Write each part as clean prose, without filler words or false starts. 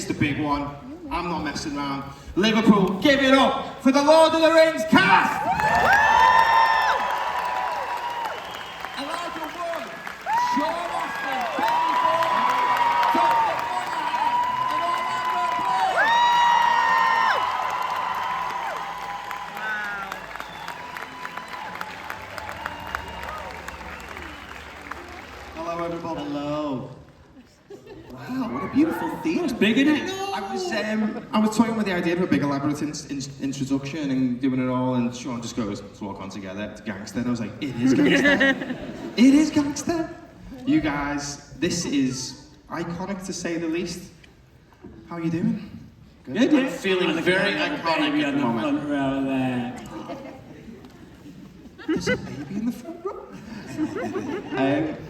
It's the big one. I'm not messing around. Liverpool, give it up for the Lord of the Rings cast! Elijah Wood, Sean Astin, Billy Ball, Dominic, and Orlando Bloom! Hello, everybody. Hello. Wow, what a beautiful theme. It's big, isn't it? I was toying with the idea of a big elaborate introduction and doing it all, and Sean just goes, "Let's walk on together. It's gangster." And I was like, "It is gangster. It is gangster." You guys, this is iconic to say the least. How are you doing? Good. I'm feeling very iconic at the moment. Front row there. There's a baby in the front row.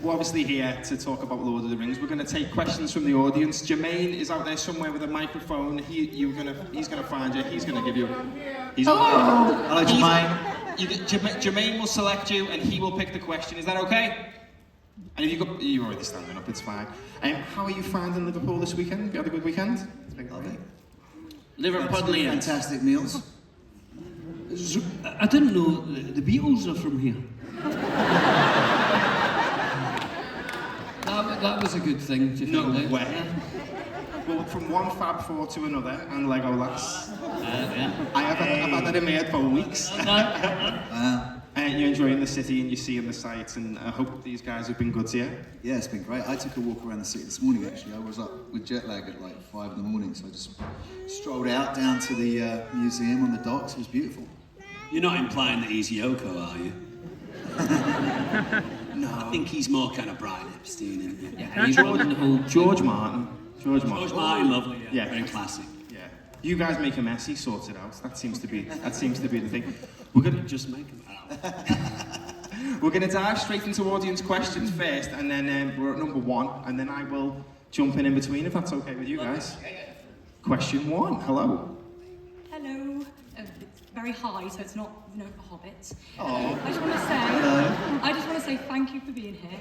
We're obviously here to talk about Lord of the Rings. We're going to take questions from the audience. Jermaine is out there somewhere with a microphone. He's gonna find you. He's going to give you. Hello, Jermaine. Jermaine will select you, and he will pick the question. Is that okay? And if you're already standing up, it's fine. How are you finding Liverpool this weekend? You had a good weekend? It's been great. Liverpudlians. Fantastic meals. I didn't know the Beatles are from here. That was a good thing to No find out. way. Well, from one Fab Four to another, and Legolas. I've had that in my head for weeks. You're enjoying the city and you're seeing the sights, and I hope these guys have been good to you. Yeah, it's been great. I took a walk around the city this morning, actually. I was up with jet lag at like 5 in the morning, so I just strolled out down to the museum on the docks. It was beautiful. You're not implying that he's Yoko, are you? No. I think he's more kind of Brian Epstein, isn't he? Yeah, George Martin. George Martin, lovely. Yeah. Very classic. Yeah. You guys make a mess, he sorts it out. That seems to be the thing. We're gonna Just make him out. We're gonna dive straight into audience questions first, and then we're at number 1, and then I will jump in between if that's okay with you guys. Question 1. Hello. Hello. It's very high, so it's not, for Hobbits. Oh. I just want to say thank you for being here.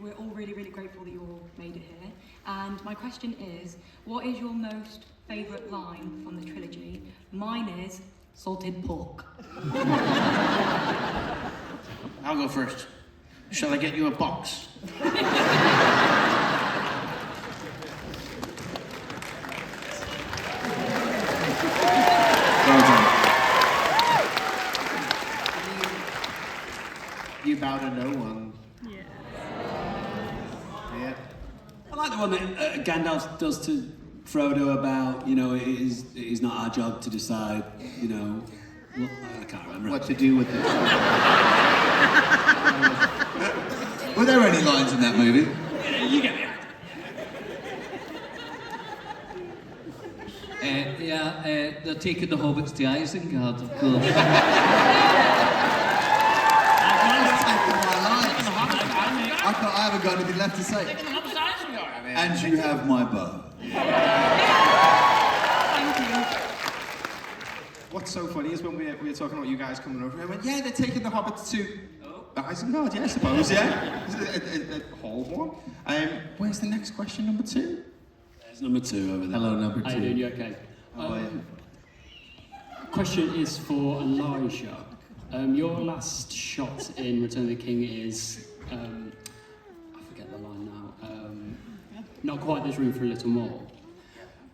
We're all really, really grateful that you all made it here. And my question is, what is your most favourite line from the trilogy? Mine is salted pork. I'll go first. Shall I get you a box? Well done. You bow to no one. Yeah. I like the one that Gandalf does to Frodo about, it is not our job to decide, I can't remember. What to do with it? Were there any lines in that movie? You get the idea. They're taking the Hobbits to Isengard, of course. I haven't got anything left to say. And you have my bow. Thank you. What's so funny is when we were talking about you guys coming over, I went, yeah, they're taking the Hobbits to Isengard, yeah, I suppose, yeah. A whole one. Where's the next question, number 2? There's number 2 over there. Hello, number 2. How you doing? You okay? Question is for Elijah. Your last shot in Return of the King is, I forget the line now, not quite there's room for a little more.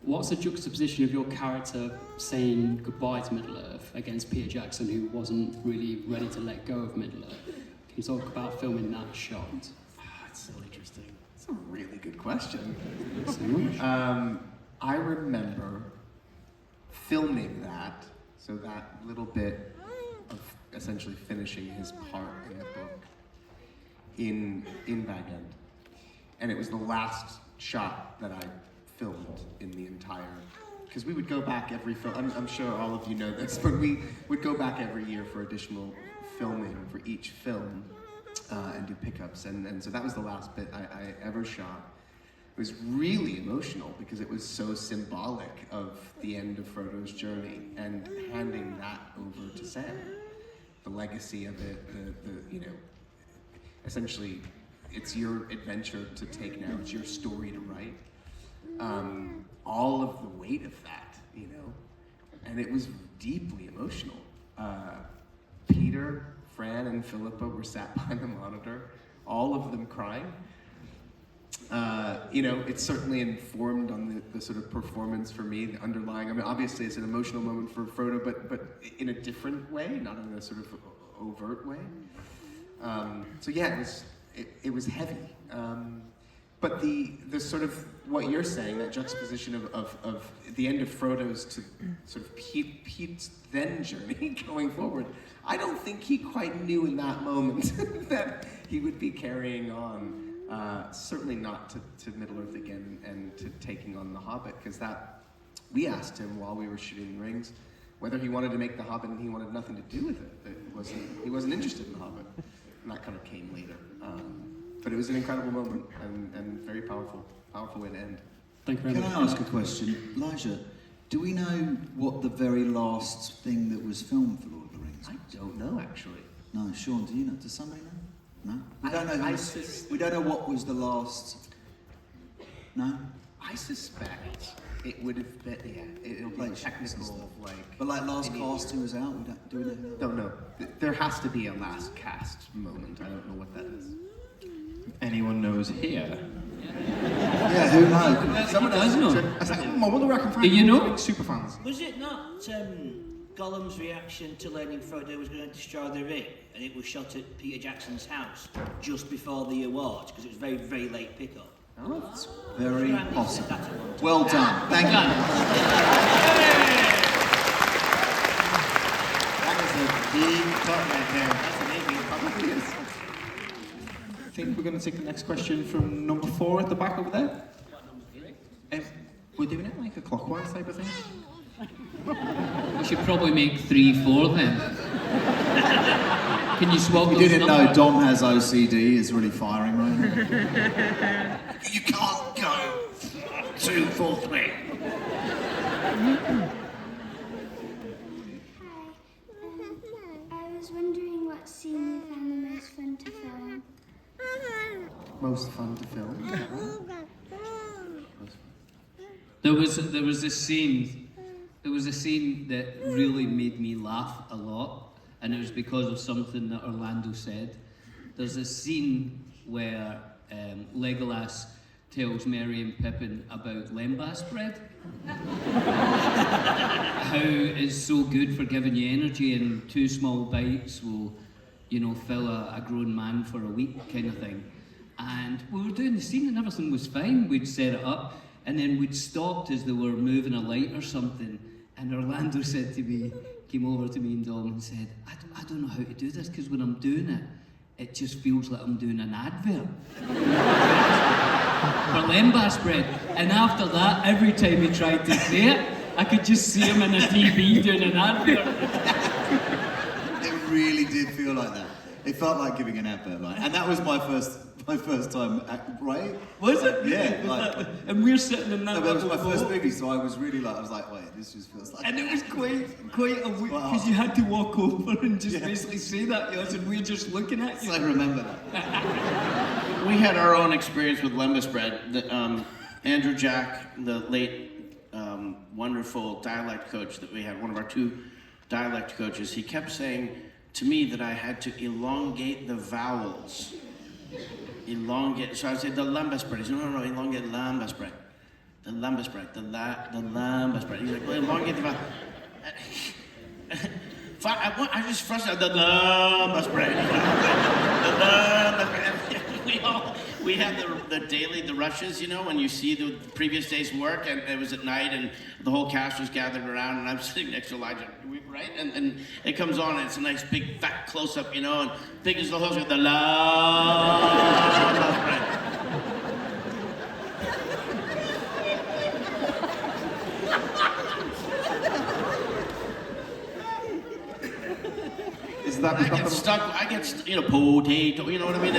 What's the juxtaposition of your character saying goodbye to Middle-earth against Peter Jackson, who wasn't really ready to let go of Middle-earth? Can you talk about filming that shot? That's so interesting. That's a really good question. So I remember filming that, so that little bit of essentially finishing his part in the book in Bag End. And it was the last shot that I filmed in the entire, because we would go back every film, I'm sure all of you know this, but we would go back every year for additional filming for each film and do pickups, and so that was the last bit I ever shot. It was really emotional because it was so symbolic of the end of Frodo's journey and handing that over to Sam. The legacy of it, essentially it's your adventure to take now, it's your story to write. all of the weight of that, you know, and it was deeply emotional. Peter, Fran, and Philippa were sat behind the monitor, all of them crying. You know, it's certainly informed on the sort of performance for me, the underlying. I mean, obviously it's an emotional moment for Frodo, but in a different way, not in a sort of overt way. So yeah, it was heavy. But the sort of what you're saying, that juxtaposition of the end of Frodo's to sort of Pete's then journey going forward, I don't think he quite knew in that moment that he would be carrying on. Certainly not to Middle-earth again and to taking on the Hobbit, because that we asked him while we were shooting Rings whether he wanted to make the Hobbit, and he wanted nothing to do with it. He wasn't interested in the Hobbit, and that kind of came later. But it was an incredible moment and very powerful way to end. Thank you very Can much. I ask a question? Elijah, do we know what the very last thing that was filmed for Lord of the Rings? I don't know, actually. No, Sean, do you know? Does somebody know? No? We don't know. We don't know what was the last. No? I suspect it would have been, it'll be Like technical, like... But like last cast who was out, do we know? Don't know. There has to be a last cast moment. I don't know what that is. Anyone knows here? Yeah, who knows? Someone does know. I was like, I wonder where I can find Do you know? super fans. Was it not Gollum's reaction to learning Frodo was going to destroy the ring, and it was shot at Peter Jackson's house just before the awards because it was very, very late pickup? Oh, that's Very Randy said possible. that at one time. Well done. Thank you. That is a big cut right there. an amazing, probably is. I think we're going to take the next question from number 4 at the back over there. We're doing it like a clockwise type of thing. We should probably make 3, 4 then. Can you swap You those didn't know numbers? Dom has OCD, is really firing right now. You can't go 2, 4, 3. Hi. I was wondering what scene you found the most fun to film. Most fun to film. Is that right? There was a scene that really made me laugh a lot, and it was because of something that Orlando said. There's a scene where Legolas tells Merry and Pippin about lembas bread. How it's so good for giving you energy, and 2 small bites will, you know, fill a grown man for a week, kind of thing. And we were doing the scene and everything was fine. We'd set it up, and then we'd stopped as they were moving a light or something. And Orlando said to me, came over to me and Dom and said, I don't know how to do this, because when I'm doing it, it just feels like I'm doing an advert. For lembas bread. And after that, every time he tried to say it, I could just see him in a TV doing an advert. It really did feel like that. It felt like giving an advert, like, and that was my first time, right? Was it? Yeah, Was like, that, and we're sitting in that no, but it was my little first boat. movie, so I was really like, wait, this just feels like. And it was quite a week, Wow. because you had to walk over and just Yeah. basically say that to us, and we're just looking at you. I remember that. We had our own experience with lembas bread. Andrew Jack, the late wonderful dialect coach that we had, one of our 2 dialect coaches, he kept saying to me that I had to elongate the vowels. Elongate. So I said the lembas bread. He said, no, elongate the lembas bread. The lembas bread. The lembas bread. He's like, well, elongate the vowels. I just frustrated the lembas bread. The lembas bread. We had the rushes, you know, when you see the previous day's work, and it was at night, and the whole cast was gathered around, and I'm sitting next to Elijah, right? And it comes on, and it's a nice big fat close-up, you know, and big as the host with the love, right? Is that I get stuck, you know, potato, you know what I mean?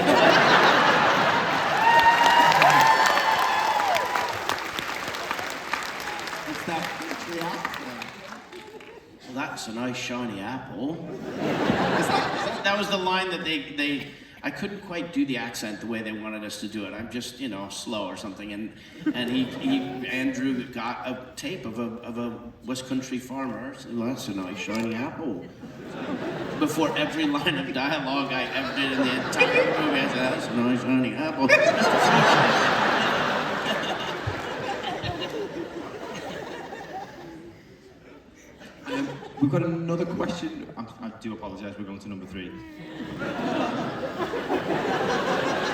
It's like, well, that's a nice shiny apple. That was the line that they I couldn't quite do the accent the way they wanted us to do it. I'm just, you know, slow or something. And Andrew got a tape of a West Country farmer. So, well, that's a nice shiny apple. Before every line of dialogue I ever did in the entire movie, I said, that's a nice shiny apple. We've got another question. I do apologise, we're going to number 3.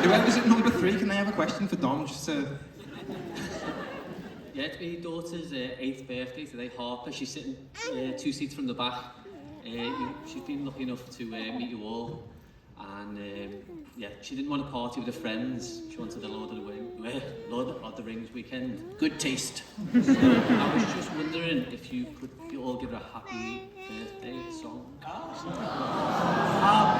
Whoever's at number 3, can they have a question for Dom? Just to... Yeah, it's my daughter's 8th birthday today, Harper. She's sitting 2 seats from the back. She's been lucky enough to meet you all. And yeah, she didn't want to party with her friends. She wanted the Lord of the Rings weekend. Good taste. So I was just wondering if you could all give her a happy birthday song.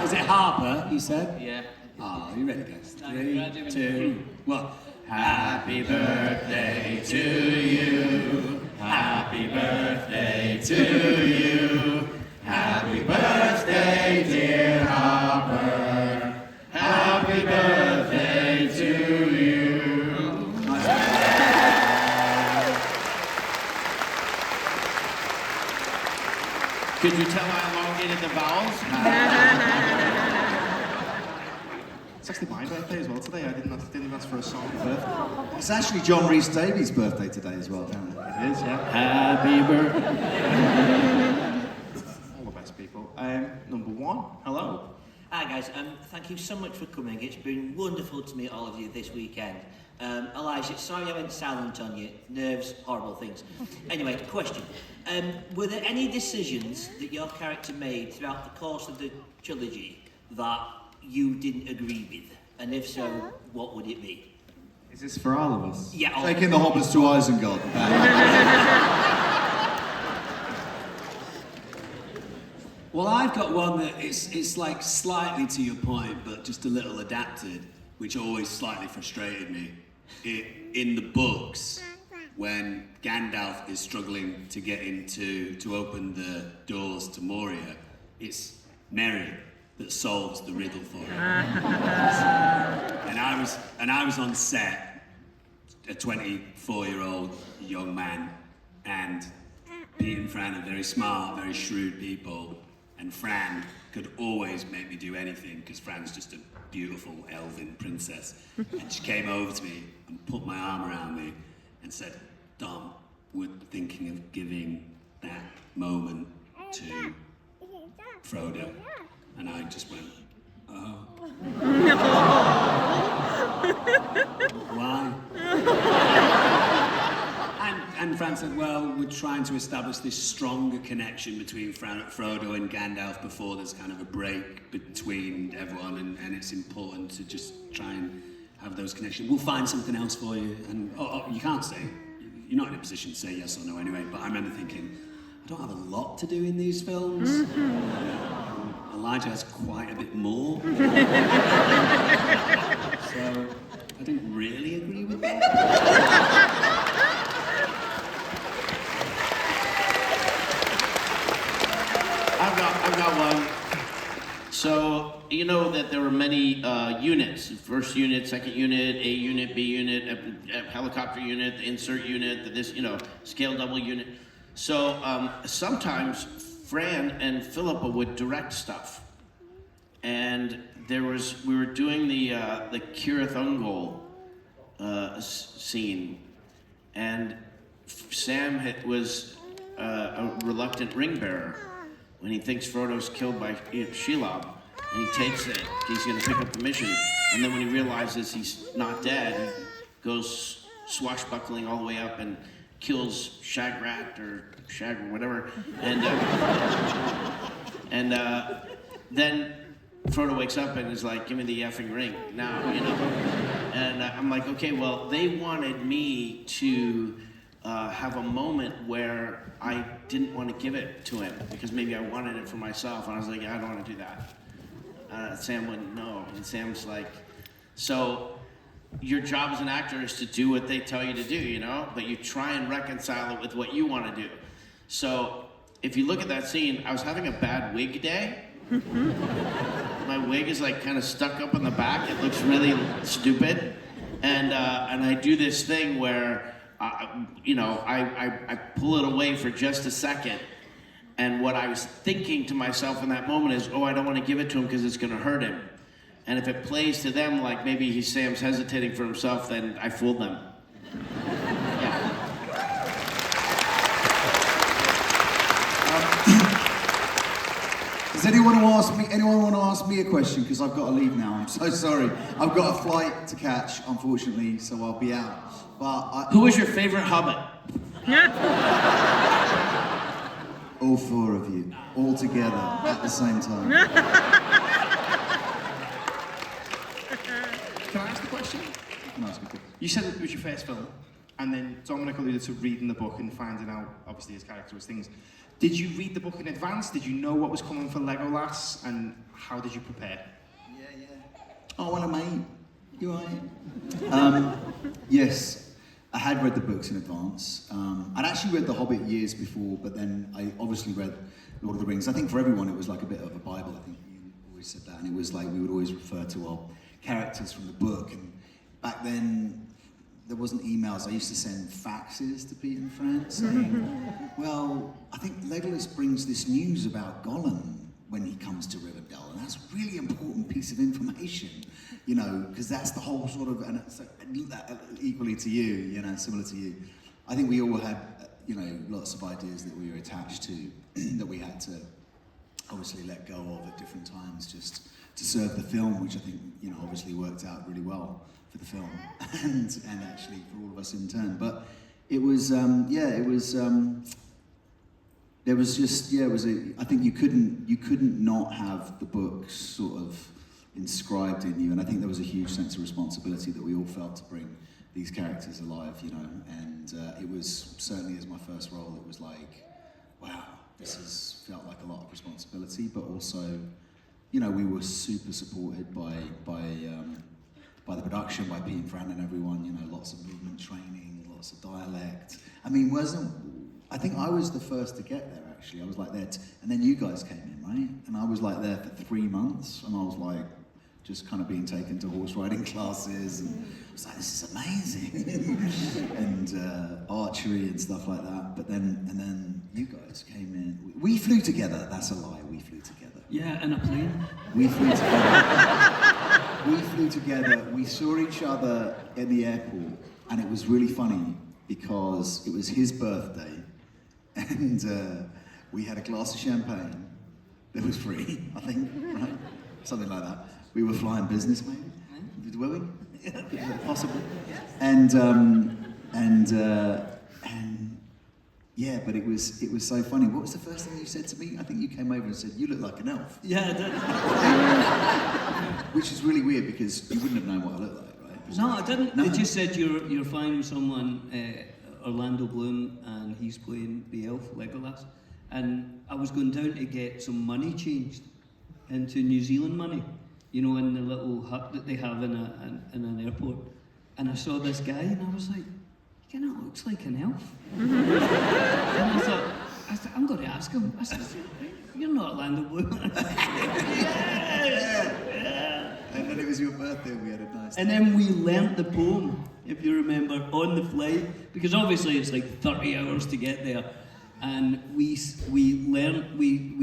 Is it Harper, you said? Yeah. Ah, you ready, guys? 3, 2, 1. Happy birthday to you. Happy birthday to you. Happy birthday, dear Harper. Happy birthday to you. Could you tell I elongated the vowels? It's actually my birthday as well today. I didn't ask for a song. It's actually John Rhys Davies' birthday today as well, apparently. It is, yeah. Happy birthday. All the best people. Number 1, hello. Hi guys, thank you so much for coming. It's been wonderful to meet all of you this weekend. Elijah, sorry I went silent on you. Nerves, horrible things. Anyway, question. Were there any decisions that your character made throughout the course of the trilogy that you didn't agree with? And if so, what would it be? Is this for all of us? Yeah. Taking the Hobbits to Isengard. Well, I've got one that it's like slightly to your point, but just a little adapted, which always slightly frustrated me. In the books, when Gandalf is struggling to get to open the doors to Moria, it's Merry that solves the riddle for him. and I was on set, a 24-year-old young man, and Pete and Fran are very smart, very shrewd people. And Fran could always make me do anything because Fran's just a beautiful elven princess. And she came over to me and put my arm around me and said, Dom, we're thinking of giving that moment to Frodo. And I just went, oh. Why? And Fran said, well, we're trying to establish this stronger connection between Frodo and Gandalf before there's kind of a break between everyone, and it's important to just try and have those connections. We'll find something else for you. And you can't say, you're not in a position to say yes or no anyway, but I remember thinking, I don't have a lot to do in these films. Elijah has quite a bit more. So I didn't really agree with that. I've got one. So, you know that there were many units. First unit, second unit, A unit, B unit, a helicopter unit, the insert unit, scale double unit. So sometimes Fran and Philippa would direct stuff. And we were doing the Cirith Ungol scene. And Sam was a reluctant ring bearer. When he thinks Frodo's killed by Shelob, and he takes it, he's going to pick up the mission. And then when he realizes he's not dead, he goes swashbuckling all the way up and kills Shagrat or Shag or whatever. And then Frodo wakes up and is like, give me the effing ring now, And I'm like, okay, well, they wanted me to have a moment where I didn't want to give it to him because maybe I wanted it for myself, and I was like, I don't want to do that. Sam wouldn't know, and Sam's like, so your job as an actor is to do what they tell you to do, but you try and reconcile it with what you want to do. So if you look at that scene, I was having a bad wig day. my wig is like kind of stuck up in the back. It looks really stupid, and I do this thing where, I pull it away for just a second, and what I was thinking to myself in that moment is, oh, I don't want to give it to him because it's going to hurt him, and if it plays to them like maybe Sam's hesitating for himself, then I fooled them. Does anyone want to ask me a question? Because I've got to leave now. I'm so sorry. I've got a flight to catch, unfortunately, so I'll be out. But who was your favorite Hobbit? All four of you, all together at the same time. Can I ask a question? Can I ask a question? You said it was your first film, and then Dominic alluded to reading the book and finding out, obviously, his character was things. Did you read the book in advance? Did you know what was coming for Legolas? And how did you prepare? Yeah. Oh, well, mate. You all right? Yes, I had read the books in advance. I'd actually read The Hobbit years before, but then I obviously read Lord of the Rings. I think for everyone it was like a bit of a Bible. I think you always said that. And it was like we would always refer to our characters from the book. And back then, there wasn't emails. I used to send faxes to Pete and Fran saying, well, I think Legolas brings this news about Gollum when he comes to Rivendell, and that's a really important piece of information, because that's the whole sort of, and it's equally to you, similar to you. I think we all had, lots of ideas that we were attached to, that we had to obviously let go of at different times just to serve the film, which I think, obviously worked out really well for the film and actually for all of us in turn. But it was, there was just, I think you couldn't not have the books sort of inscribed in you, and I think there was a huge sense of responsibility that we all felt to bring these characters alive, and it was certainly as my first role, it was like, wow, this has felt like a lot of responsibility, but also, we were super supported by the production, by Pete and Fran and everyone, lots of movement training, lots of dialect. I mean, I think I was the first to get there, actually. I was like there, and then you guys came in, right? And I was like there for 3 months, and I was like, just kind of being taken to horse riding classes, and I was like, this is amazing. And archery and stuff like that. But then you guys came in. We flew together, that's a lie, we flew together. Yeah, in a plane. We flew together. We flew together, we saw each other in the airport, and it was really funny because it was his birthday, and we had a glass of champagne that was free, I think, right? Something like that. We were flying business, maybe? Were we? Yeah. Possibly. And yeah, but it was so funny. What was the first thing you said to me? I think you came over and said, you look like an elf. Yeah, I did. Which is really weird because you wouldn't have known what I looked like, right? No, I didn't. No. They just said you're flying with someone, Orlando Bloom, and he's playing the elf, Legolas. And I was going down to get some money changed into New Zealand money, in the little hut that they have in an airport. And I saw this guy, and I was like, he kind of looks like an elf. And I thought, I'm going to ask him. I said, you're not Orlando Bloom. Yeah. And then it was your birthday, and we had a nice And then we learnt the poem, if you remember, on the flight, because obviously it's like 30 hours to get there. And we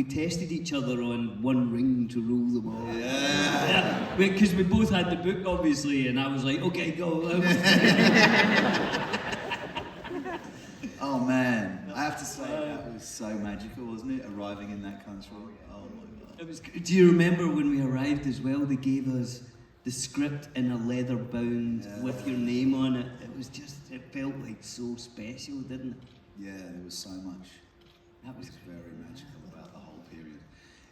tested each other on one ring to rule them all. Yeah. Because we both had the book, obviously, and I was like, okay, go. Oh man, I have to say that was so magical, wasn't it? Arriving in that country. Oh my God. Do you remember when we arrived as well? They gave us the script in a leather bound with your name on it. It felt like so special, didn't it? Yeah, there was so much. That was very magical about the whole period.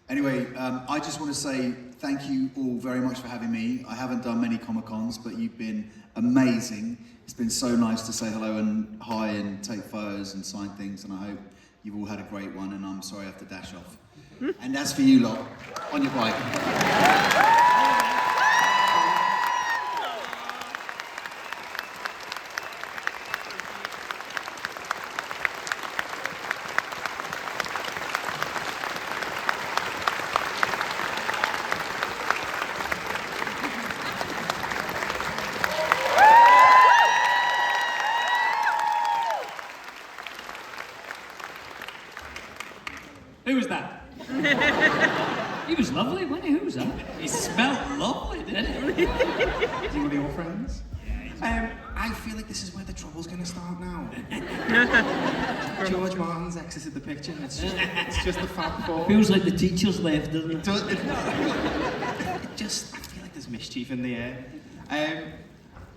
Anyway, I just want to say thank you all very much for having me. I haven't done many Comic-Cons, but you've been amazing. It's been so nice to say hello and hi and take photos and sign things, and I hope you've all had a great one, and I'm sorry I have to dash off. And as for you lot, on your bike. Who was that? He was lovely, wasn't he? Who was that? He smelled lovely, didn't he? Is he one of your friends? I feel like this is where the trouble's going to start now. George Martin's exited the picture. It's just the Fab Four. Feels like the teacher's left, doesn't it? I feel like there's mischief in the air.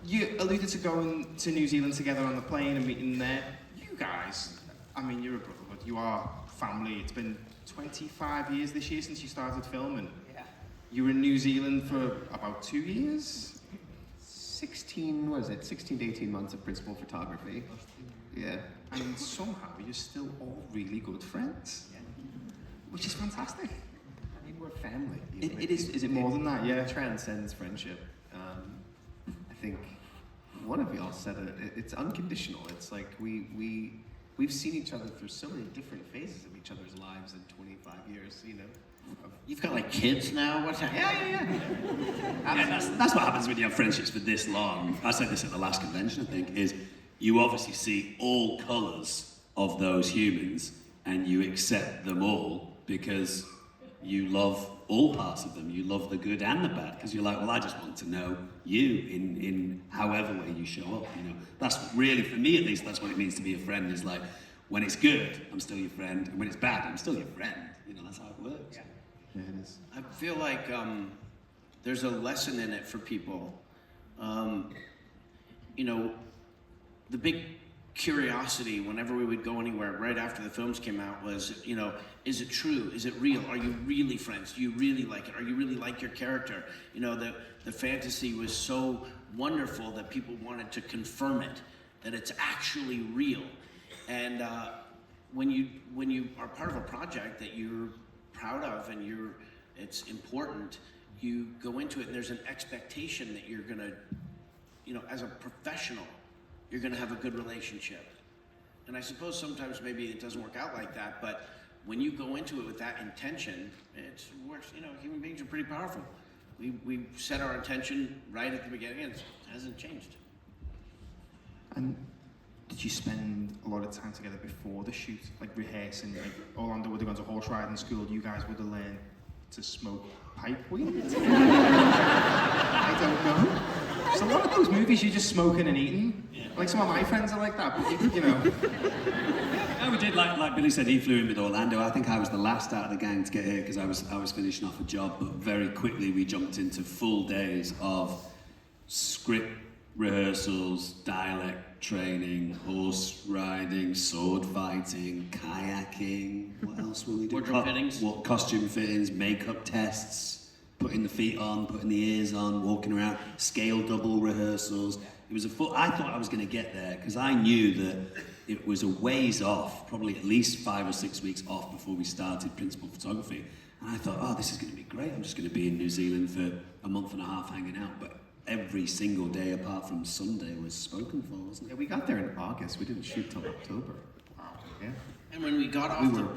You alluded to going to New Zealand together on the plane and meeting there. You guys, I mean, you're a brotherhood. You are family. It's been 25 years this year since you started filming. Yeah. You were in New Zealand for about 2 years? 16 to 18 months of principal photography. Yeah. And somehow you're still all really good friends. Yeah. Which is fantastic. I mean, we're family. you know, Is it more than that? Yeah. It transcends friendship. I think one of y'all said it. It's unconditional. It's like we've seen each other through so many different phases of each other's lives in 25 years. You know. You've got like kids now? What's happening? Yeah, that's what happens when you have friendships for this long. I said this at the last convention, I think, is you obviously see all colours of those humans and you accept them all because you love all parts of them. You love the good and the bad because you're like, well, I just want to know you in however way you show up. You know, that's really, for me at least, that's what it means to be a friend. Is like, when it's good, I'm still your friend, and when it's bad, I'm still your friend. You know, that's how it works. Yeah. Yeah, it is. I feel like there's a lesson in it for people. You know, the big curiosity whenever we would go anywhere right after the films came out was, you know, is it true? Is it real? Are you really friends? Do you really like it? Are you really like your character? You know, the fantasy was so wonderful that people wanted to confirm it, that it's actually real. And when you are part of a project that you're proud of and it's important, you go into it and there's an expectation that you're gonna, you know, as a professional, you're gonna have a good relationship. And I suppose sometimes maybe it doesn't work out like that, but when you go into it with that intention, it works. You know, human beings are pretty powerful. We set our intention right at the beginning and it hasn't changed. And did you spend a lot of time together before the shoot, like rehearsing? Like Orlando would have gone to horse riding school. You guys would have learned to smoke pipe weed. I don't know. So a lot of those movies, you're just smoking and eating. Yeah. Like some of my friends are like that, but you know. Yeah, we did like Billy said. He flew in with Orlando. I think I was the last out of the gang to get here because I was finishing off a job. But very quickly we jumped into full days of script rehearsals, dialect training, horse riding, sword fighting, kayaking. What else will we do? Wardrobe fittings. What costume fittings, makeup tests, putting the feet on, putting the ears on, walking around, scale double rehearsals. It was I thought I was going to get there because I knew that it was a ways off, probably at least 5 or 6 weeks off before we started principal photography. And I thought, oh, this is going to be great. I'm just going to be in New Zealand for a month and a half hanging out. But every single day apart from Sunday was spoken for, wasn't it? Yeah, we got there in August. We didn't shoot till October. Wow. Yeah. And when we got off We were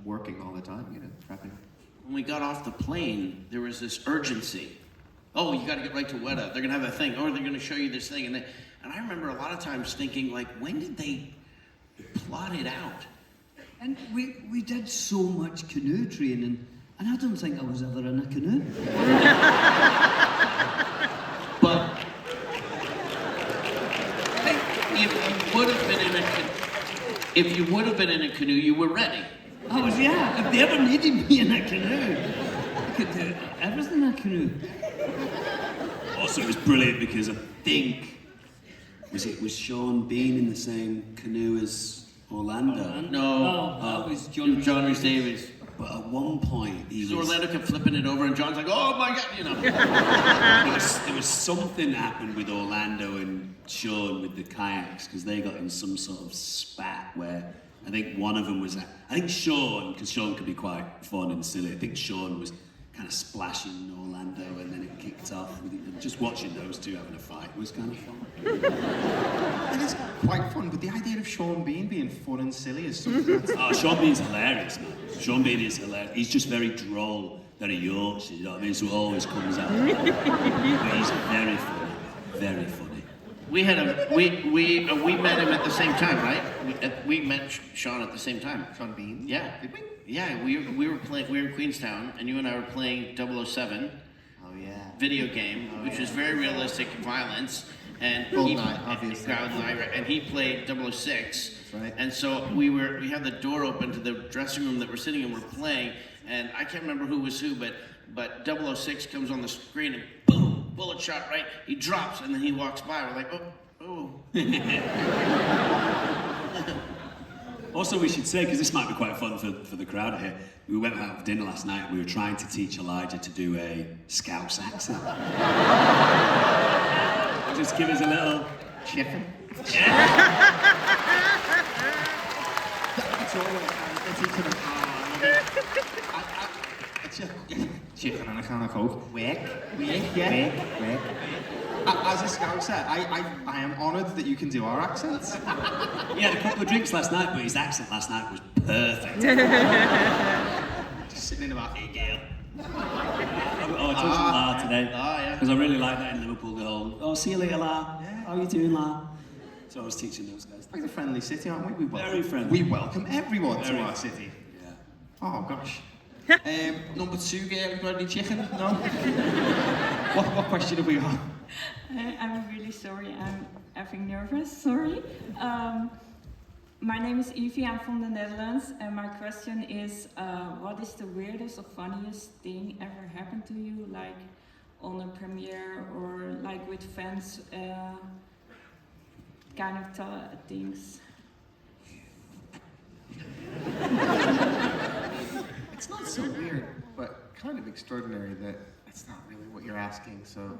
working all the time, you know, prepping. when we got off the plane, there was this urgency. Oh, you got to get right to Weta. They're going to have a thing. Or they're going to show you this thing. And I remember a lot of times thinking, like, when did they plot it out? And we did so much canoe training, and I don't think I was ever in a canoe. But if you would have been in a canoe, you were ready. I was, yeah. If they ever needed me in a canoe, I could do everything in a canoe. Also, it was brilliant because I think was Sean Bean in the same canoe as Orlando? No, that was John Rhys Davies. But at one point, So Orlando kept flipping it over, and John's like, "Oh my God," you know. there was something that happened with Orlando and Sean with the kayaks because they got in some sort of spat where I think one of them was. I think Sean, because Sean could be quite fun and silly. I think Sean was kind of splashing Orlando, and then it kicked off. Just watching those two having a fight was kind of fun. It is quite fun, but the idea of Sean Bean being fun and silly is something that's... Oh, Sean Bean's hilarious, man. Sean Bean is hilarious. He's just very droll, very Yorkshire, you know what I mean? So it always comes out. But he's very funny, very funny. We met him at the same time, right? We met Sean at the same time. Sean Bean? Yeah. Did we? Yeah, we were in Queenstown, and you and I were playing 007. Oh yeah. Video game, which was very realistic violence, and GoldenEye, obviously. And he played 006. That's right. And so we had the door open to the dressing room that we're sitting in, we're playing, and I can't remember who was who, but 006 comes on the screen and boom, bullet shot, right? He drops and then he walks by. We're like, oh. Also, we should say, because this might be quite fun for the crowd here, we went out for dinner last night and we were trying to teach Elijah to do a Scouse accent. Just give us a little chicken. That's all. Chicken and a can of Coke. Wick. Yeah. Wick. As a Scouser, I am honoured that you can do our accents. He had a couple of drinks last night, but his accent last night was perfect. Just sitting in about, hey, Gail. I told you La today. Yeah. Because I really like that in Liverpool, the whole, see you later, La. Yeah. How are you doing, La? So I was teaching those guys. Like a friendly city, aren't we? Very friendly. We welcome everyone to our city. Yeah. Oh, gosh. Number 2, Gail, you got any chicken? No? What question have we got? I'm really sorry, I'm effing nervous, sorry. My name is Evie, I'm from the Netherlands, and my question is, what is the weirdest or funniest thing ever happened to you, like on a premiere or like with fans, kind of things? It's not so weird, but kind of extraordinary that that's not really what you're asking, so...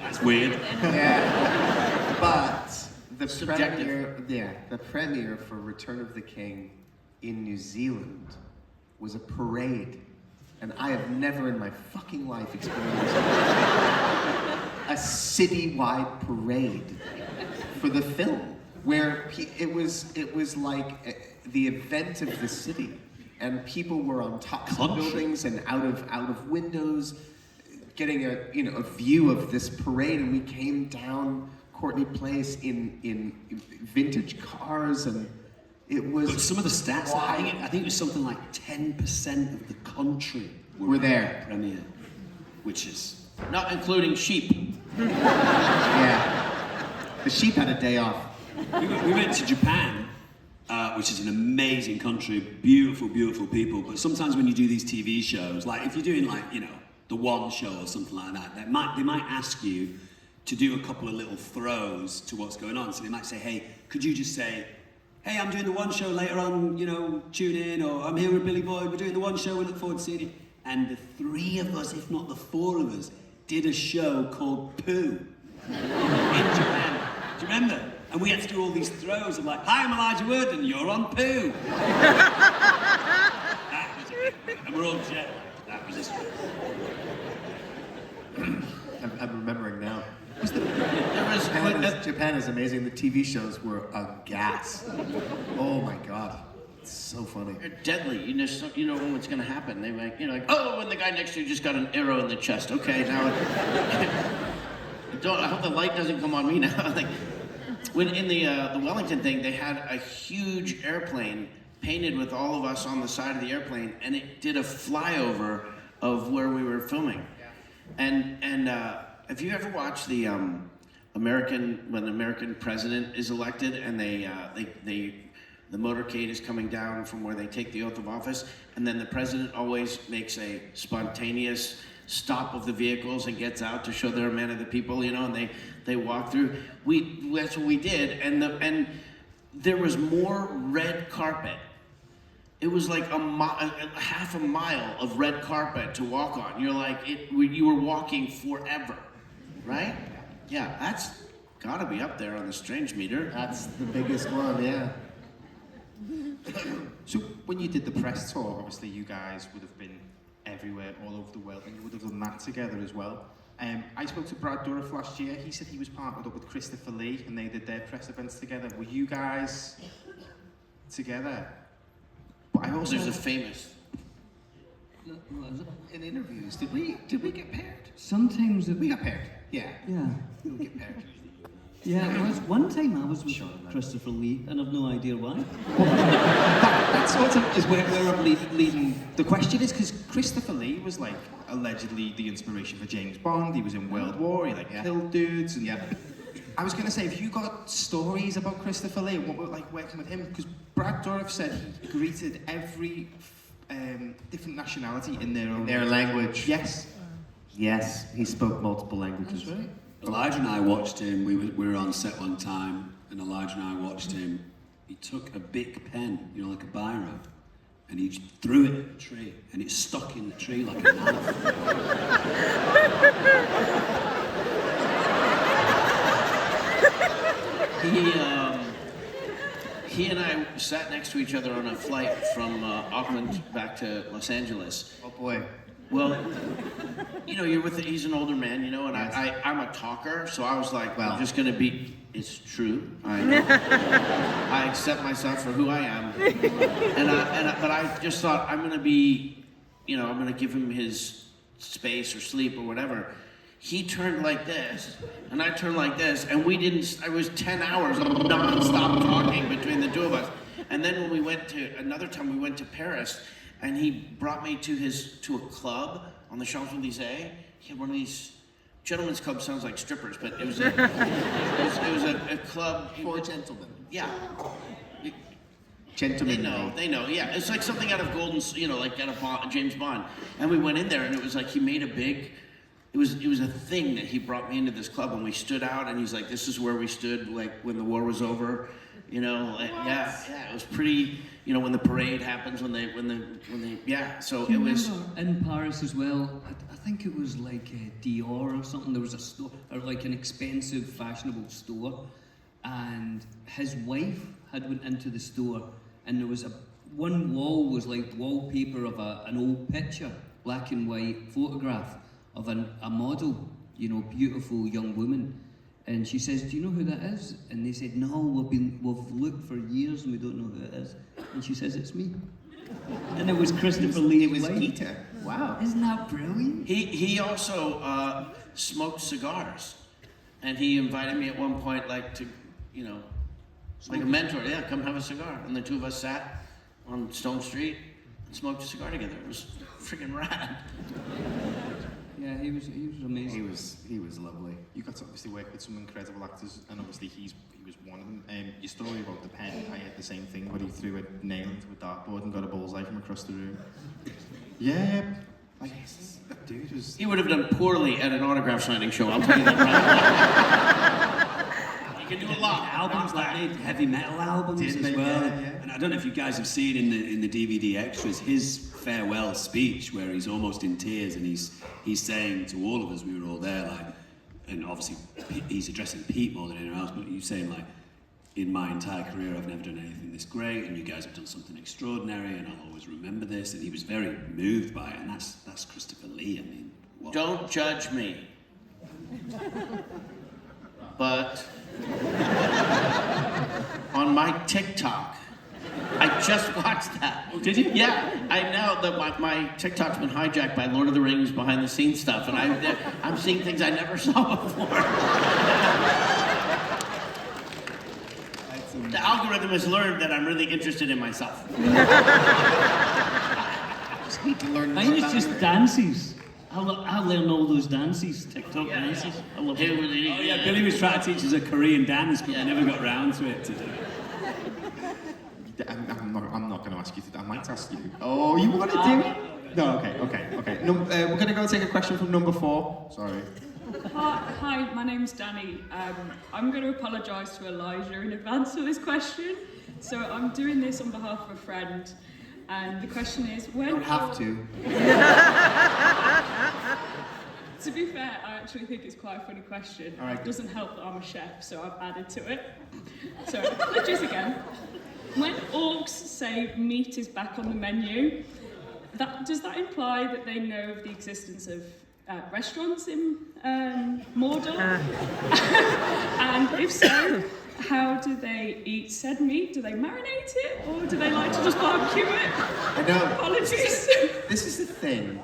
That's weird. Yeah. But the Subjective. the premiere for Return of the King in New Zealand was a parade. And I have never in my fucking life experienced a citywide parade for the film, where it was like the event of the city, and people were on top of buildings and out of windows, getting a view of this parade, and we came down Courtney Place in vintage cars, and it was. But some of the stats, I think it was something like 10% of the country were there. Premiere, which is Not including sheep. Yeah. The sheep had a day off. we went to Japan, which is an amazing country, beautiful, beautiful people. But sometimes when you do these TV shows, like if you're doing the One Show or something like that, they might ask you to do a couple of little throws to what's going on. So they might say, hey, could you just say, hey, I'm doing the One Show later on, tune in, or I'm here with Billy Boyd, we're doing the One Show, we look forward to seeing you. And the 3 of us, if not the 4 of us, did a show called Pooh in Japan. Do you remember? And we had to do all these throws of like, hi, I'm Elijah Wood, and you're on Pooh. That was it. And we're all jet. That was it. I'm remembering now. Japan Japan is amazing. The TV shows were a gas. Oh my god, it's so funny. They're deadly. You know when what's going to happen. They oh, and the guy next to you just got an arrow in the chest. Okay, now I hope the light doesn't come on me now. When in the Wellington thing, they had a huge airplane painted with all of us on the side of the airplane, and it did a flyover of where we were filming. And have you ever watched the when the American president is elected and the motorcade is coming down from where they take the oath of office, and then the president always makes a spontaneous stop of the vehicles and gets out to show they're a man of the people, and they walk through. That's what we did, and there was more red carpet. It was like half a mile of red carpet to walk on. You're like, you were walking forever, right? Yeah, that's gotta be up there on the strange meter. That's the biggest one, yeah. So when you did the press tour, obviously you guys would have been everywhere, all over the world, and you would have done that together as well. I spoke to Brad Dourif last year. He said he was partnered up with Christopher Lee, and they did their press events together. Were you guys together? But I also There's a famous. In interviews, did we get paired? Sometimes We got paired. Yeah. Yeah. We would get paired. Yeah, it was one time I was with Christopher Lee, and I've no idea why. That's sort of is where I'm leading. The question is because Christopher Lee was like allegedly the inspiration for James Bond. He was in World War. He killed dudes. And I was going to say, have you got stories about Christopher Lee and what were like working with him? Because Brad Dourif said he greeted every different nationality in their language. Yes. Yes, he spoke multiple languages. That's right. Elijah and I watched him. We were on set one time, and Elijah and I watched him. He took a big pen, you know, like a biro, and he threw it at a tree, and it stuck in the tree like a knife. He and I sat next to each other on a flight from Auckland back to Los Angeles. Oh boy. Well, you know, he's an older man, you know, and I'm a talker, so I was like, well, I'm just gonna be, it's true, I accept myself for who I am, but I just thought I'm gonna be, you know, I'm gonna give him his space or sleep or whatever. He turned like this, and I turned like this, and I was 10 hours non-stop talking between the two of us. And then when we went to Paris, and he brought me to a club on the Champs-Elysees. He had one of these, gentlemen's club sounds like strippers, but it was a club. For gentlemen. Yeah. Gentlemen. They know, yeah. It's like something out of Golden, you know, like out of James Bond. And we went in there, and it was like he made a big, it was a thing that he brought me into this club, and we stood out, and he's like, this is where we stood, like, when the war was over. You know, like, yeah, it was pretty, you know, when the parade happens, when they, so it was. In Paris as well, I think it was like Dior or something, there was a store, or like an expensive, fashionable store, and his wife had went into the store, and there was one wall was like wallpaper of an old picture, black and white photograph of a model, you know, beautiful young woman. And she says, do you know who that is? And they said, no, we've looked for years and we don't know who it is. And she says, it's me. And it was Christopher Lee. It was Peter. Wow. Isn't that brilliant? He also smoked cigars. And he invited me at one point, like, to, you know, like a mentor. Yeah, come have a cigar. And the two of us sat on Stone Street and smoked a cigar together. It was freaking rad. Yeah, he was amazing. He was lovely. You got to obviously work with some incredible actors, and obviously he was one of them. Your story about the pen, I had the same thing, but he threw a nail into a dartboard and got a bullseye from across the room. Yeah, like that dude was. He would have done poorly at an autograph signing show. I'll tell you that right now. He can do a lot. Albums like they did heavy metal albums as well. Yeah. And I don't know if you guys have seen in the DVD extras his farewell speech where he's almost in tears and he's saying to all of us, we were all there, like, and obviously he's addressing Pete more than anyone else, but he's saying like, in my entire career I've never done anything this great, and you guys have done something extraordinary, and I'll always remember this. And he was very moved by it, and that's Christopher Lee. I mean, what? Don't judge me. But on my TikTok, I just watched that. Oh, did you? Yeah, I know that my TikTok's been hijacked by Lord of the Rings behind the scenes stuff, and I'm seeing things I never saw before. The algorithm has learned that I'm really interested in myself. Just need to learn more Mine is about just your- dances. I learn all those dances, TikTok dances. I love it. Oh yeah, Billy was trying to teach us a Korean dance, but we never got round to it today. I'm not going to ask you to. I might ask you. Oh, you want to do it? No, okay. No, we're going to go take a question from number 4. Sorry. Hi, my name's Danny. I'm going to apologise to Elijah in advance for this question. So I'm doing this on behalf of a friend. And the question is, when... You don't have to. To be fair, I actually think it's quite a funny question. All right. It doesn't help that I'm a chef, so I've added to it. So, just again. When orcs say meat is back on the menu, does that imply that they know of the existence of restaurants in Mordor? And if so, how do they eat said meat? Do they marinate it, or do they like to just barbecue it? I know. Apologies. This is the thing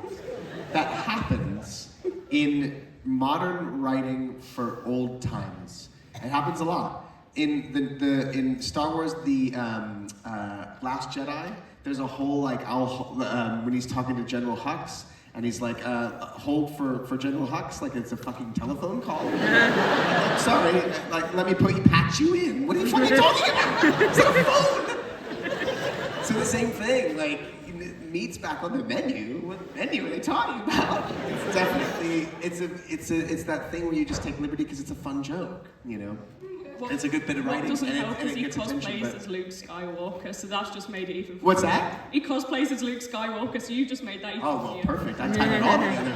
that happens in modern writing for old times. It happens a lot. in Star Wars, the Last Jedi, there's a whole like when he's talking to General Hux, and he's like, hold for General Hux, like it's a fucking telephone call. Sorry, like let me patch you in. What are you fucking talking about? It's not a phone. So the same thing, like meat's back on the menu. What menu are they talking about? It's definitely it's that thing where you just take liberty because it's a fun joke, you know. It's a good bit of writing. What doesn't and help it is he gets attention, cosplays but- as Luke Skywalker, so that's just made it even funnier. What's that? He cosplays as Luke Skywalker, so you just made that even Oh, well, funnier. perfect. I tied it all together.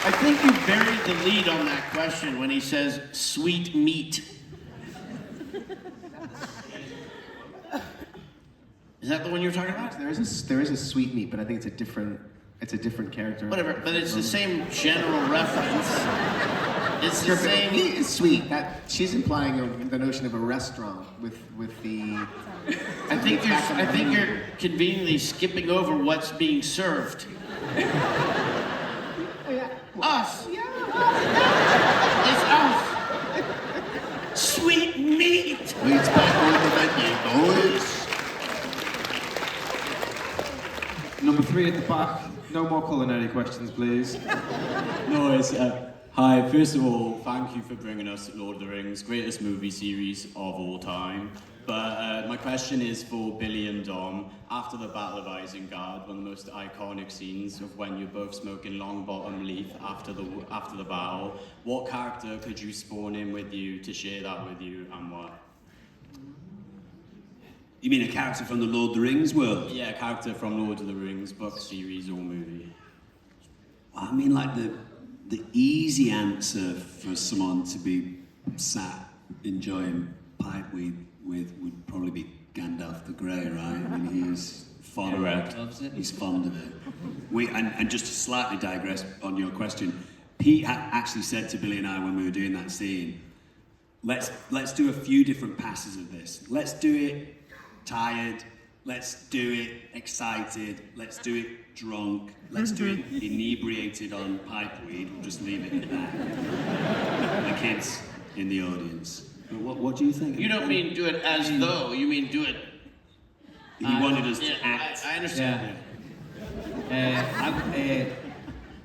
I think you buried the lead on that question when he says sweet meat. Is that the one you're talking about? There is a sweet meat, but I think it's a different character. Whatever, but it's the same general reference. It's the same. Meat is sweet. That she's implying the notion of a restaurant with the. I think you're conveniently skipping over what's being served. Us. Yeah. It's us. Sweet meat. Meat's back on the menu, boys. Number 3 at the back. No more culinary questions, please. No, it's hi. First of all, thank you for bringing us Lord of the Rings, greatest movie series of all time. But my question is for Billy and Dom. After the Battle of Isengard, one of the most iconic scenes of when you're both smoking Longbottom Leaf after the battle, what character could you spawn in with you to share that with you, and why? You mean a character from the Lord of the Rings world? Yeah, a character from Lord of the Rings, book, series, or movie. I mean, like the easy answer for someone to be sat enjoying pipeweed with would probably be Gandalf the Grey, right? I mean, he's fond of it. He's fond of it. And just to slightly digress on your question, Pete actually said to Billy and I when we were doing that scene, let's do a few different passes of this. Let's do it tired. Let's do it excited. Let's do it drunk. Let's do it inebriated on pipeweed. We'll just leave it at that. The kids in the audience. But what do you think? You don't mean do it as though. You mean do it. He wanted us to act. I understand.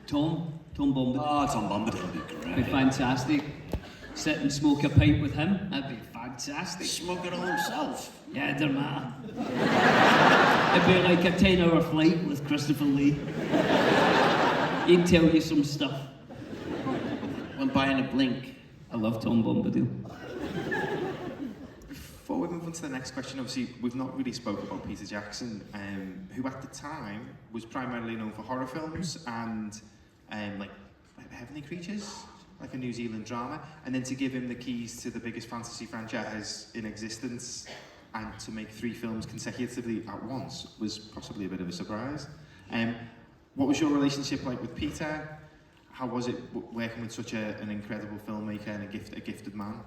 Tom Bombadil. Oh, Tom Bombadil would be great. That'd be fantastic. Sit and smoke a pipe with him. That'd be fantastic. Smoke it all himself. Yeah, it doesn't matter. It'd be like a 10-hour flight with Christopher Lee. He'd tell you some stuff. Went by in a blink. I love Tom Bombadil. Before we move on to the next question, obviously we've not really spoke about Peter Jackson, who at the time was primarily known for horror films and like Heavenly Creatures, like a New Zealand drama, and then to give him the keys to the biggest fantasy franchise in existence and to make 3 films consecutively at once was possibly a bit of a surprise. What was your relationship like with Peter? How was it working with such an incredible filmmaker and a gifted man?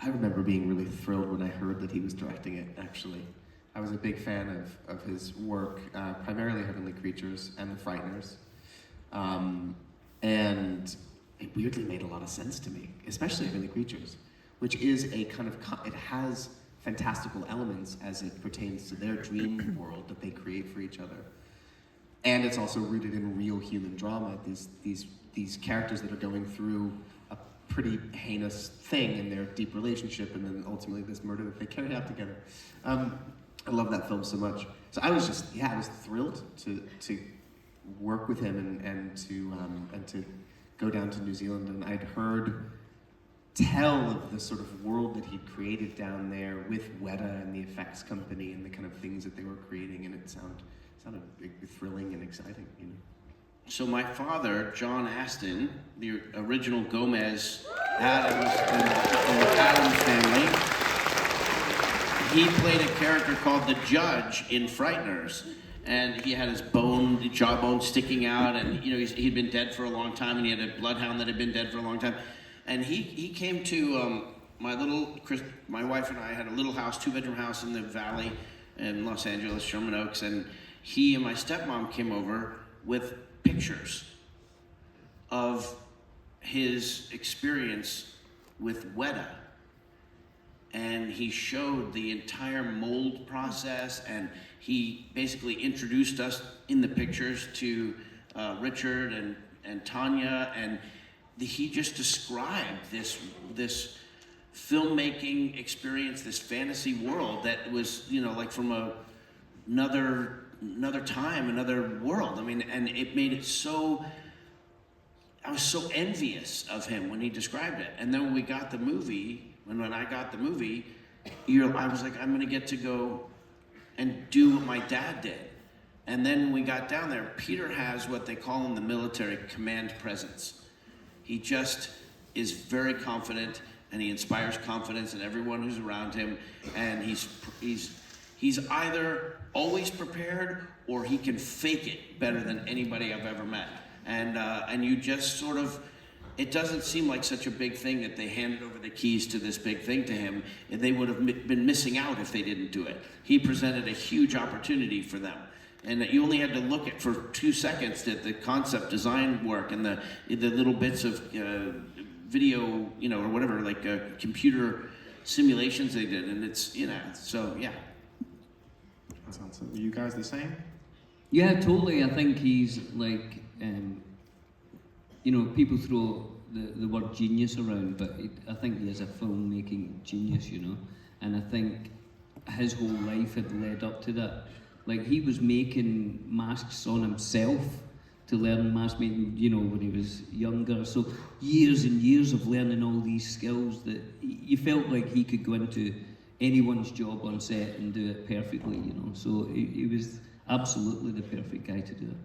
I remember being really thrilled when I heard that he was directing it, actually. I was a big fan of his work, primarily Heavenly Creatures and The Frighteners. And it weirdly made a lot of sense to me, especially Heavenly Creatures, which is a kind of, it has fantastical elements as it pertains to their dream world that they create for each other. And it's also rooted in real human drama, these characters that are going through a pretty heinous thing in their deep relationship, and then ultimately this murder that they carry out together. I love that film so much. So I was just, I was thrilled to work with him and to go down to New Zealand, and I'd heard tell of the sort of world that he'd created down there with Weta and the effects company and the kind of things that they were creating, and it sounded thrilling and exciting, you know. So my father, John Astin, the original Gomez Adams in the Adams family, he played a character called the Judge in Frighteners. And he had his jawbone sticking out, and you know he'd been dead for a long time, and he had a bloodhound that had been dead for a long time. And he came to my wife and I had a little house, 2-bedroom house in the valley in Los Angeles, Sherman Oaks, and he and my stepmom came over with pictures of his experience with Weta. And he showed the entire mold process, and he basically introduced us in the pictures to Richard and Tanya, and he just described this filmmaking experience, this fantasy world that was, you know, like from another time, another world. I mean, and it made it so, I was so envious of him when he described it. And then when we got the movie, when I got the movie, I was like, I'm gonna get to go and do what my dad did. And then when we got down there, Peter has what they call in the military command presence. He just is very confident, and he inspires confidence in everyone who's around him. And he's either always prepared, or he can fake it better than anybody I've ever met. And you just sort of, it doesn't seem like such a big thing that they handed over the keys to this big thing to him, and they would have been missing out if they didn't do it. He presented a huge opportunity for them. And you only had to look at for 2 seconds at the concept design work and the little bits of video, you know, or whatever, like computer simulations they did, and it's, you know, so yeah. Are you guys the same? Yeah, totally. I think he's like, you know, people throw the word genius around, but I think he is a filmmaking genius, you know, and I think his whole life had led up to that. Like, he was making masks on himself to learn mask making, you know, when he was younger. So years and years of learning all these skills that you felt like he could go into anyone's job on set and do it perfectly, you know. So he was absolutely the perfect guy to do it.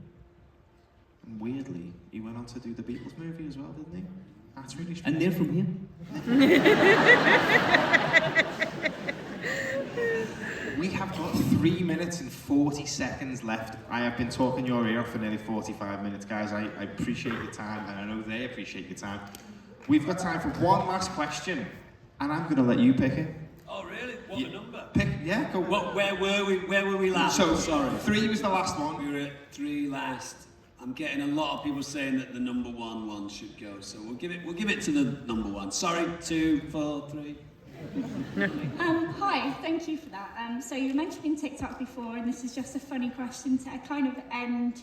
And weirdly, he went on to do the Beatles movie as well, didn't he? That's really strange. And they're from here. We have got 3 minutes and 40 seconds left. I have been talking your ear off for nearly 45 minutes, guys. I appreciate your time, and I know they appreciate your time. We've got time for one last question, and I'm going to let you pick it. Oh, really? What number? Pick, yeah, go. Where were we last? So, sorry. 3 was the last one. We were at 3 last. I'm getting a lot of people saying that the number one should go, so we'll give it to the number 1. Sorry, 2, 4, 3. Hi, thank you for that. So you were mentioning TikTok before, and this is just a funny question to kind of end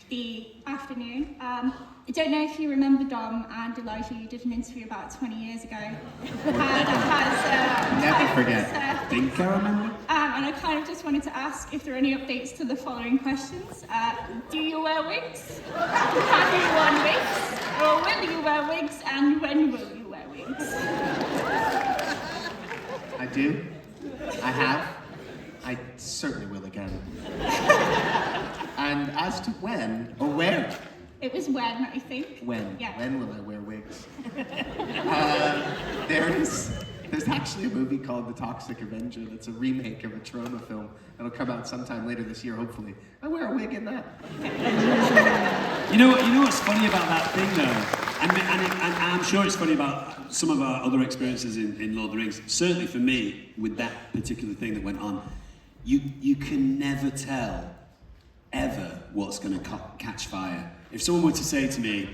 the afternoon. I don't know if you remember, Dom and Elijah, you did an interview about 20 years ago. Never forget. I think I remember. And I kind of just wanted to ask if there are any updates to the following questions. Do you wear wigs? Have you worn wigs? Or will you wear wigs? And when will you wear wigs? I do. I have. I certainly will again. And as to when or where? It was when, I think. When? Yeah. When will I wear wigs? There's actually a movie called The Toxic Avenger that's a remake of a trauma film. It'll come out sometime later this year, hopefully. I wear a wig in that. You know what's funny about that thing, though? And I'm sure it's funny about some of our other experiences in Lord of the Rings. Certainly for me, with that particular thing that went on, you can never tell, ever, what's going to catch fire. If someone were to say to me,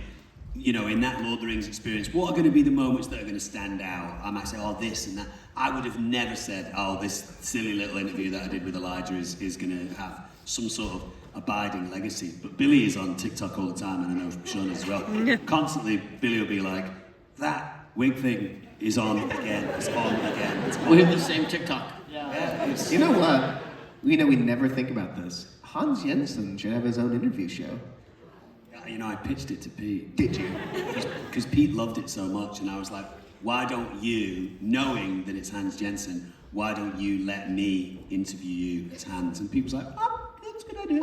you know, in that Lord of the Rings experience, what are going to be the moments that are going to stand out? I might say, oh, this and that. I would have never said, oh, this silly little interview that I did with Elijah is going to have some sort of abiding legacy. But Billy is on TikTok all the time, and I know Sean as well. Constantly, Billy will be like, that wig thing is on again, it's on again, it's on. We have the same TikTok. Yeah. You know what? We never think about this. Hans Jensen should have his own interview show. You know, I pitched it to Pete. Did you? Because Pete loved it so much, and I was like, why don't you, knowing that it's Hans Jensen, why don't you let me interview you as Hans? And Pete was like, oh, that's a good idea.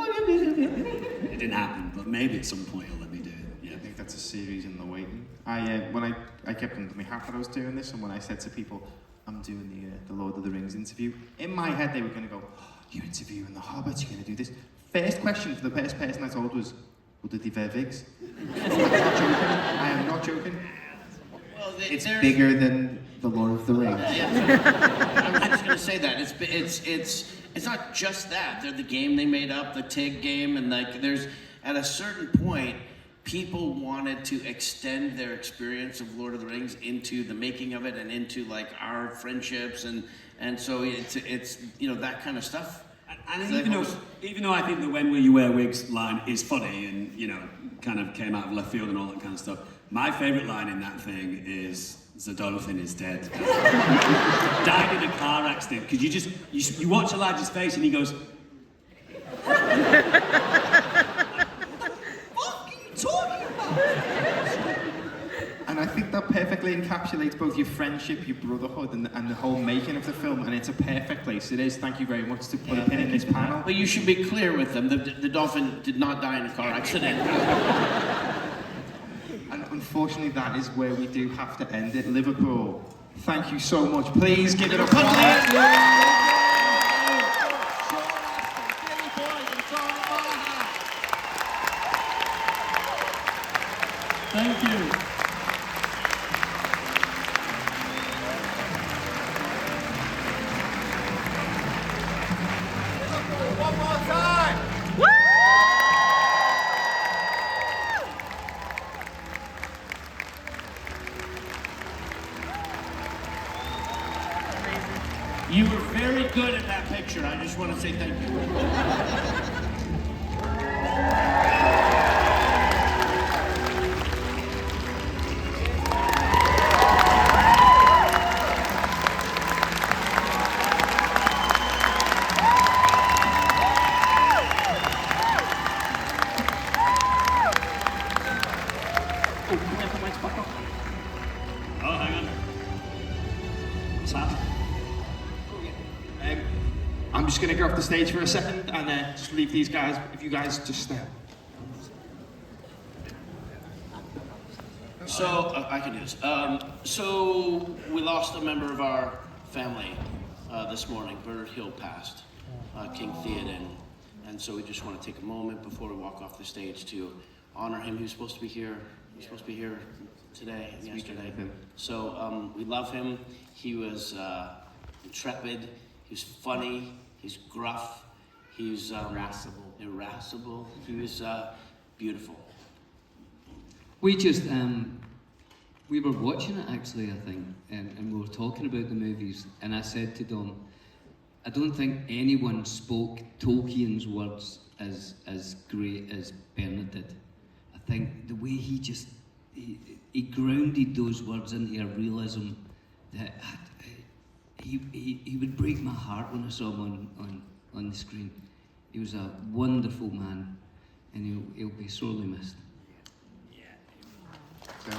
It didn't happen, but maybe at some point he'll let me do it. Yeah. I think that's a series in the waiting. When I kept under my hat that I was doing this, and when I said to people, I'm doing the Lord of the Rings interview, in my head they were going to go, oh, you're interviewing the Hobbits, you're going to do this. First question for the first person I told was, well, did he wear wigs? I'm not joking. I am not joking. Well, it's bigger than the Lord of the Rings. Yeah. I'm just going to say that it's not just that. They're the game they made up, the TIG game, and like there's at a certain point, people wanted to extend their experience of Lord of the Rings into the making of it and into like our friendships and so it's you know, that kind of stuff. And even though I think the "When Will You Wear Wigs" line is funny and, you know, kind of came out of left field and all that kind of stuff, my favourite line in that thing is "The dolphin is dead." Died in a car accident. Because you watch Elijah's face and he goes, "What the fuck are you talking about?" And I think that perfectly encapsulates both your friendship, your brotherhood, and the whole making of the film, and it's a perfect place. It is. Thank you very much to put a pin in this panel. But you should be clear with them. The dolphin did not die in a car accident. And unfortunately, that is where we do have to end it. Liverpool, thank you so much. Please give it up for Thank you. One more time. You were very good at that picture. I just want to say thank you. Oh, hang on. What's that? I'm just going to get off the stage for a second and just leave these guys, if you guys just stay. So, I can do this. So, we lost a member of our family this morning. Bernard Hill passed, King Theoden. And so we just want to take a moment before we walk off the stage to honor him. He was supposed to be here. He was supposed to be here today and yesterday. So, we love him. He was intrepid. He was funny. He's gruff. He's irascible. He was beautiful. We just, we were watching it actually, I think, and we were talking about the movies, and I said to Dom, I don't think anyone spoke Tolkien's words as great as Bernard did. I think the way he grounded those words into a realism that he would break my heart when I saw him on the screen. He was a wonderful man, and he'll be sorely missed. So,